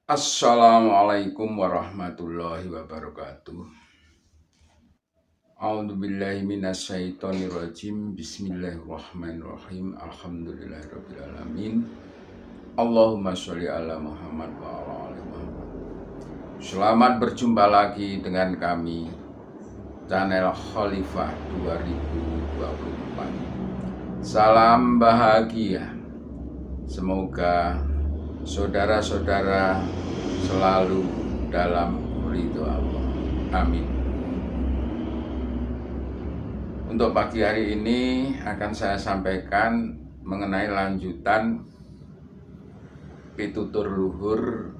Assalamualaikum warahmatullahi wabarakatuh. A'udzubillahi minasyaitonirrajim. Bismillahirrahmanirrahim. Alhamdulillahirabbil alamin. Allahumma sholli ala Muhammad wa ala ali Muhammad. Selamat berjumpa lagi dengan kami channel Khalifah 2024. Salam bahagia. Semoga saudara-saudara selalu dalam ridho Allah. Amin. Untuk pagi hari ini akan saya sampaikan mengenai lanjutan pitutur luhur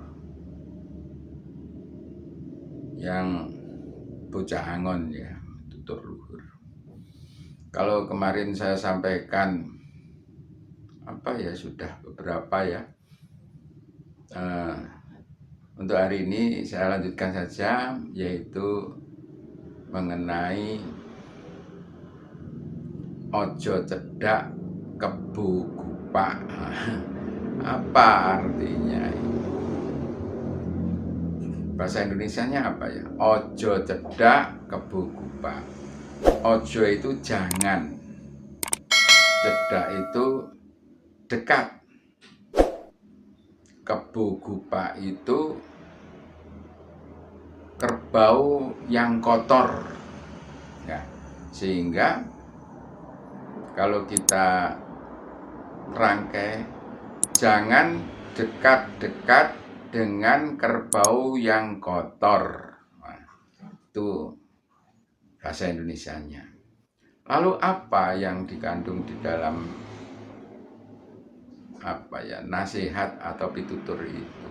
yang bocah angon ya, pitutur luhur. Kalau kemarin saya sampaikan sudah beberapa ya. Untuk hari ini saya lanjutkan saja, yaitu mengenai ojo cedak kebu gupak. Apa artinya? Bahasa Indonesianya apa ya? Ojo cedak kebu gupak. Ojo itu jangan, cedak itu dekat, kebu gupak itu kerbau yang kotor ya. Sehingga kalau kita rangkai, jangan dekat-dekat dengan kerbau yang kotor. Nah, itu bahasa Indonesianya. Lalu apa yang dikandung di dalam nasihat atau pitutur itu?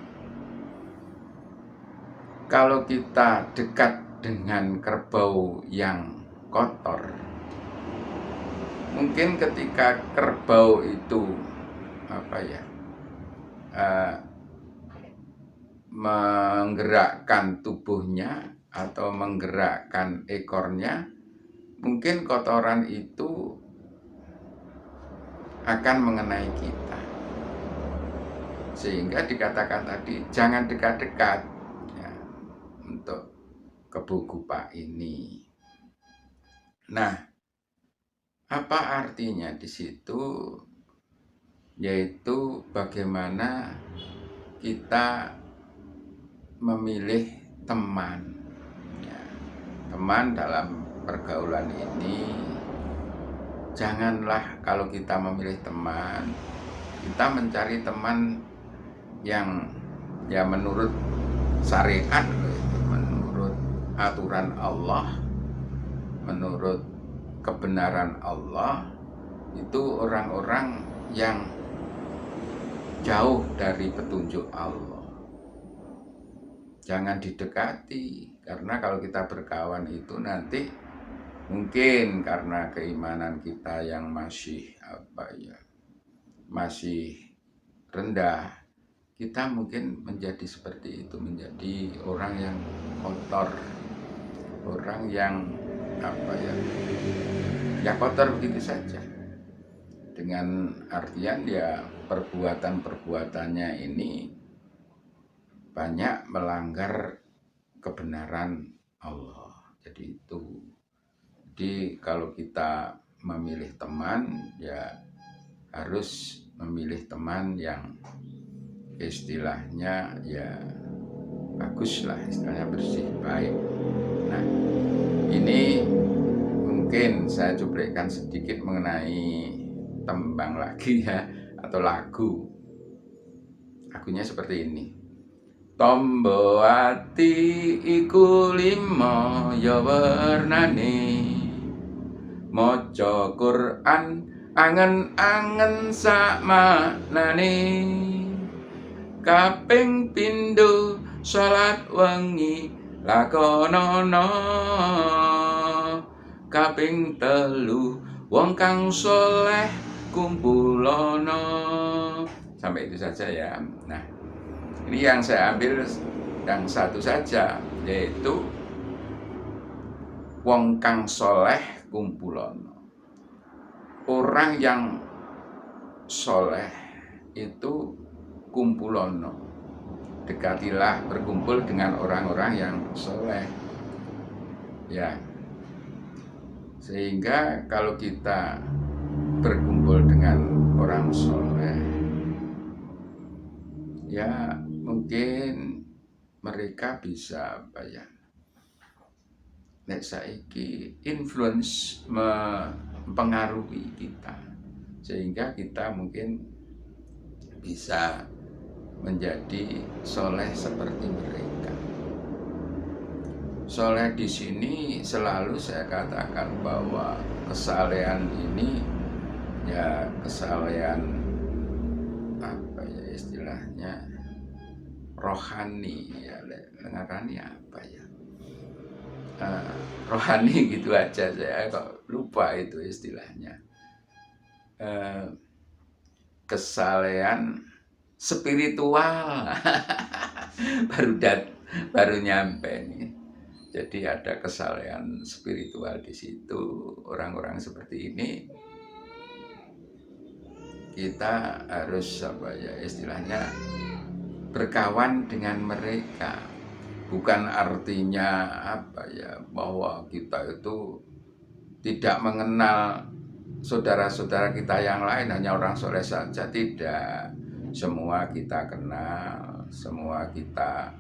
Kalau kita dekat dengan kerbau yang kotor, mungkin ketika kerbau itu menggerakkan tubuhnya atau menggerakkan ekornya, mungkin kotoran itu akan mengenai kita. Sehingga dikatakan tadi jangan dekat-dekat ya, untuk kebu gupak ini. Nah, apa artinya di situ? Yaitu bagaimana kita memilih teman ya. Teman dalam pergaulan ini, janganlah kalau kita memilih teman, kita mencari teman yang ya menurut syariat, menurut aturan Allah, menurut kebenaran Allah. Itu orang-orang yang jauh dari petunjuk Allah. Jangan didekati, karena kalau kita berkawan itu nanti mungkin karena keimanan kita yang masih rendah, kita mungkin menjadi seperti itu, menjadi orang yang kotor, orang yang kotor begitu saja. Dengan artian ya perbuatan-perbuatannya ini banyak melanggar kebenaran Allah. Jadi kalau kita memilih teman ya harus memilih teman yang istilahnya ya bagus lah, istilahnya bersih, baik. Nah, ini mungkin saya cuplikan sedikit mengenai tembang lagi ya, atau lagu. Lagunya seperti ini. Tombo ati iku limo ya wernane, maca Quran angen-angen sak maknane, kaping pindho salat wengi lakonono, kaping telu wong kang soleh kumpulono. Sampai itu saja ya. Nah, ini yang saya ambil yang satu saja, yaitu wong kang soleh kumpulono. Orang yang soleh itu kumpulono. dekatilah, berkumpul dengan orang-orang yang soleh. Ya, sehingga kalau kita berkumpul dengan orang soleh, ya mungkin mereka bisa apa ya, nek saiki influence mempengaruhi kita, sehingga kita mungkin bisa menjadi soleh seperti mereka. Soleh di sini selalu saya katakan bahwa kesalehan ini ya kesalehan apa ya istilahnya rohani ya, rohani apa ya, rohani gitu aja, saya kok lupa itu istilahnya, kesalehan spiritual. baru nyampe nih. Jadi ada kesalehan spiritual di situ. Orang-orang seperti ini kita harus apa ya istilahnya berkawan dengan mereka. Bukan artinya apa ya bahwa kita itu tidak mengenal saudara-saudara kita yang lain, hanya orang soleh saja. Tidak, semua kita kenal, semua kita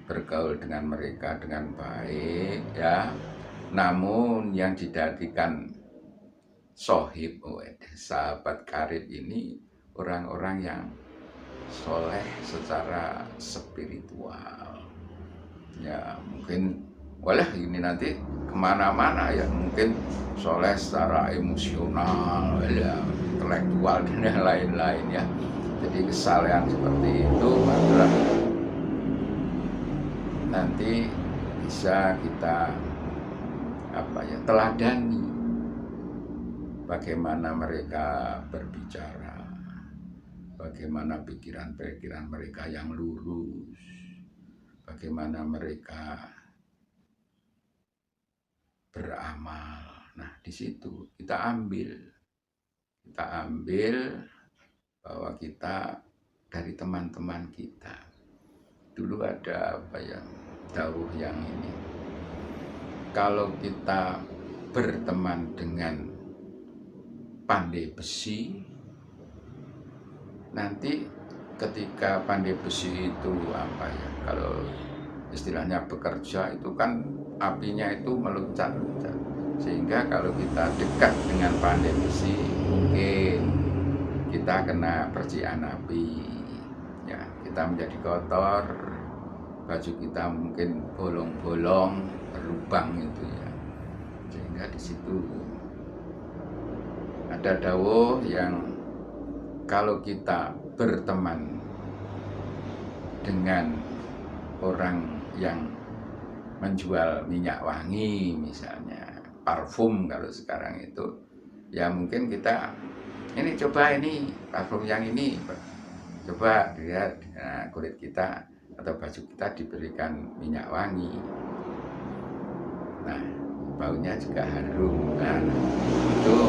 bergaul dengan mereka dengan baik ya. Namun yang dijadikan sohib, sahabat karib ini orang-orang yang soleh secara spiritual. Ya mungkin boleh ini nanti kemana-mana ya, mungkin soleh secara emosional ya, intelektual dan yang lain-lain ya. Jadi kesalehan seperti itu adalah nanti bisa kita apa ya teladani bagaimana mereka berbicara, bagaimana pikiran-pikiran mereka yang lurus, bagaimana mereka beramal. Nah, di situ kita ambil bahwa kita dari teman-teman kita. Dulu ada apa ya dawuh yang ini, kalau kita berteman dengan pandai besi, nanti ketika pandai besi itu apa ya, kalau istilahnya bekerja itu kan apinya itu meluncat-luncat, sehingga kalau kita dekat dengan pandai besi mungkin kita kena percikan api ya, kita menjadi kotor, baju kita mungkin bolong-bolong, berlubang itu ya. Sehingga di situ ada dawuh yang kalau kita berteman dengan orang yang menjual minyak wangi misalnya, parfum kalau sekarang itu, ya mungkin kita ini coba ini parfum yang ini, coba lihat, nah, kulit kita atau baju kita diberikan minyak wangi, nah baunya juga harum. Nah itu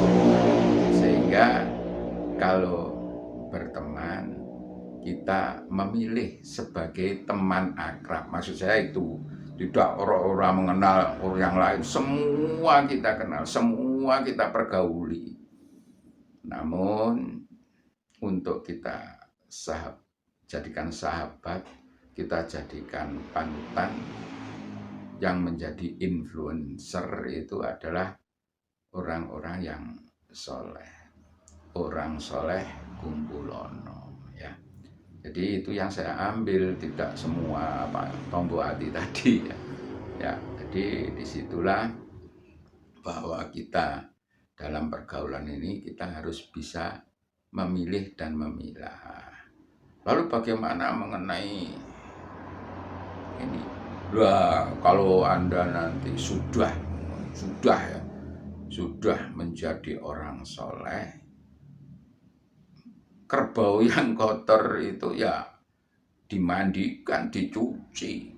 sehingga kalau berteman kita memilih sebagai teman akrab, maksud saya itu tidak orang-orang mengenal orang yang lain, semua kita kenal, semua kita pergauli. Namun untuk kita jadikan sahabat, kita jadikan panutan, yang menjadi influencer itu adalah orang-orang yang soleh, orang soleh kumpulono ya. Jadi itu yang saya ambil, tidak semua apa tombol hati tadi ya. Ya, jadi disitulah bahwa kita dalam pergaulan ini kita harus bisa memilih dan memilah. Lalu bagaimana mengenai ini? Wah, kalau Anda nanti sudah menjadi orang soleh, kerbau yang kotor itu ya dimandikan, dicuci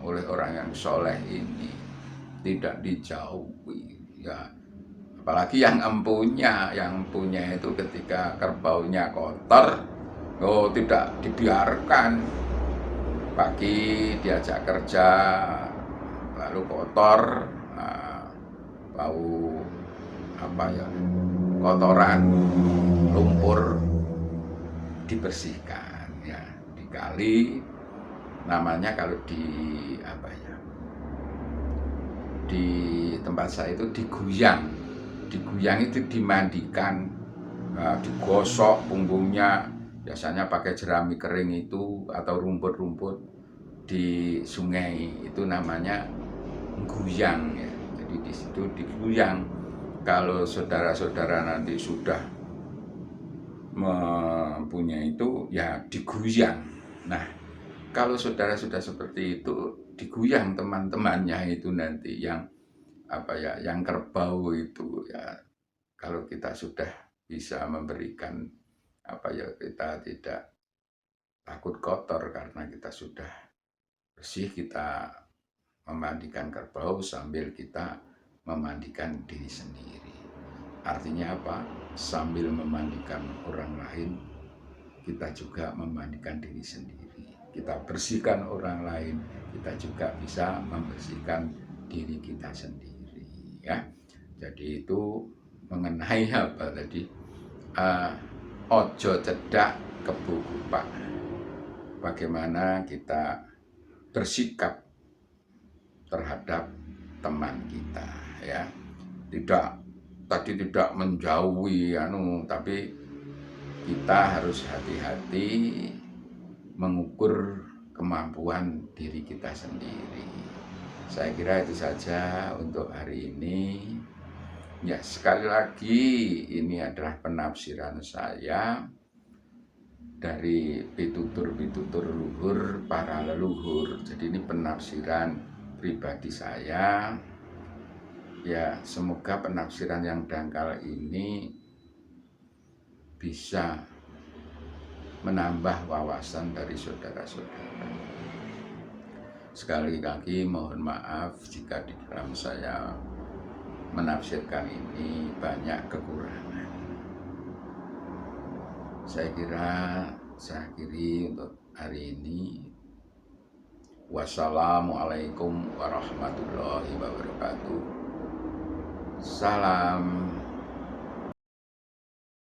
oleh orang yang soleh ini, tidak dijauhi ya. Apalagi yang empunya itu ketika kerbaunya kotor, tidak dibiarkan, pagi diajak kerja lalu kotor, bau apa ya, kotoran, lumpur dibersihkan ya, dikali namanya kalau di apa ya, di tempat saya itu diguyang. Diguyang itu dimandikan, digosok punggungnya, biasanya pakai jerami kering itu atau rumput-rumput di sungai, itu namanya guyang ya. Jadi di situ diguyang. Kalau saudara-saudara nanti sudah mempunyai itu ya diguyang. Nah, kalau saudara sudah seperti itu diguyang teman-temannya itu nanti yang apa ya, yang kerbau itu ya, kalau kita sudah bisa memberikan apa ya, kita tidak takut kotor karena kita sudah bersih, kita memandikan kerbau sambil kita memandikan diri sendiri. Artinya apa? Sambil memandikan orang lain, kita juga memandikan diri sendiri. Kita bersihkan orang lain, kita juga bisa membersihkan diri kita sendiri. Ya, jadi itu mengenai apa tadi? Ojo cedak kebo kupak. Bagaimana kita bersikap terhadap teman kita, ya. Tidak menjauhi tapi kita harus hati-hati mengukur kemampuan diri kita sendiri. Saya kira itu saja untuk hari ini. Ya, sekali lagi ini adalah penafsiran saya dari pitutur-pitutur luhur para leluhur. Jadi ini penafsiran pribadi saya. Ya, semoga penafsiran yang dangkal ini bisa menambah wawasan dari saudara-saudara. Sekali lagi mohon maaf jika di dalam saya menafsirkan ini banyak kekurangan. Saya akhiri untuk hari ini. Wassalamualaikum warahmatullahi wabarakatuh. Salam